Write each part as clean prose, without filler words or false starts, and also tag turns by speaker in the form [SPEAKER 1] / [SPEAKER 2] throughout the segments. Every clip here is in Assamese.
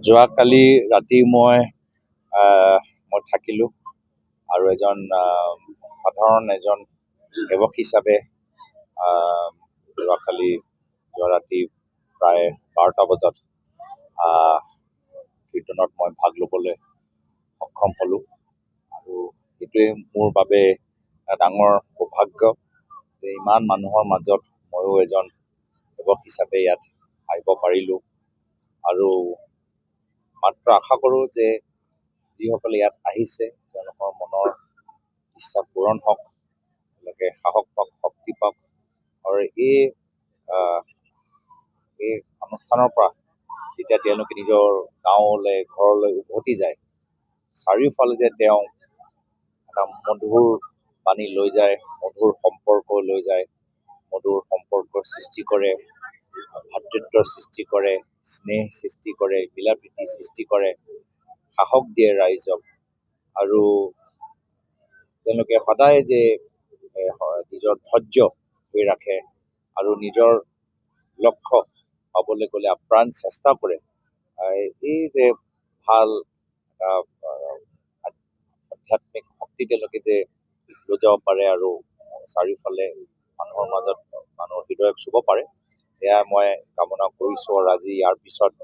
[SPEAKER 1] যোৱাকালি ৰাতি মই থাকিলোঁ আৰু এজন সাধাৰণ সেৱক হিচাপে যোৱা ৰাতি প্ৰায় 12টা বজাত কীৰ্তনত মই ভাগ ল'বলৈ সক্ষম হ'লোঁ আৰু এইটোৱে মোৰ বাবে ডাঙৰ সৌভাগ্য যে ইমান মানুহৰ মাজত ময়ো এজন সেৱক হিচাপে ইয়াত আহিব পাৰিলোঁ আৰু মাত্ৰ আশা কৰোঁ যে যিসকলে ইয়াত আহিছে তেওঁলোকৰ মনৰ ইচ্ছা পূৰণ হওক, তেওঁলোকে সাহস পাওক, শক্তি পাওক আৰু এই অনুষ্ঠানৰ পৰা যেতিয়া তেওঁলোকে নিজৰ গাঁৱলৈ ঘৰলৈ উভতি যায়, চাৰিওফালে যে তেওঁ এটা মধুৰ বাণী লৈ যায়, মধুৰ সম্পৰ্ক লৈ যায়, মধুৰ সম্পৰ্কৰ সৃষ্টি কৰে, ভাতৃত্বৰ সৃষ্টি কৰে, স্নেহ সৃষ্টি কৰে, মিলা প্ৰীতি সৃষ্টি কৰে, সাহস দিয়ে ৰাইজক আৰু তেওঁলোকে সদায় যে নিজৰ ধৈৰ্য ধৰি ৰাখে আৰু নিজৰ লক্ষ্য পাবলৈ গ'লে আপ্ৰাণ চেষ্টা কৰে। এই যে ভাল আধ্যাত্মিক শক্তি তেওঁলোকে যে লৈ যাব পাৰে আৰু চাৰিওফালে মানুহৰ মাজত মানুহৰ হৃদয়ক চুব পাৰে, সেয়া মই কামনা কৰিছোঁ। আৰু আজি ইয়াৰ পিছত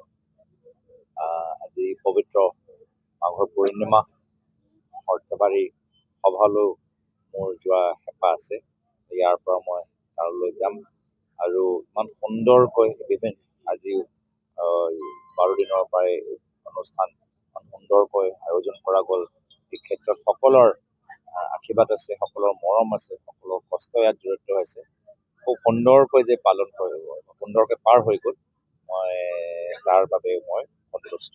[SPEAKER 1] আজি পবিত্ৰ মাঘৰ পূৰ্ণিমা, সৰ্থেবাৰী সভালৈ মোৰ যোৱা হেঁপাহ আছে। ইয়াৰ পৰা মই তালৈ যাম আৰু ইমান সুন্দৰকৈ আজি 12 দিনৰ পৰাই অনুষ্ঠান ইমান সুন্দৰকৈ আয়োজন কৰা গ'ল। এই ক্ষেত্ৰত সকলৰ আশীৰ্বাদ আছে, সকলৰ মৰম আছে, সকলৰ কষ্ট ইয়াত জড়িত হৈছে। খুব সুন্দৰকৈ যে সুন্দৰকৈ পাৰ হৈ গ'ল, তাৰ বাবে মই সন্তুষ্ট।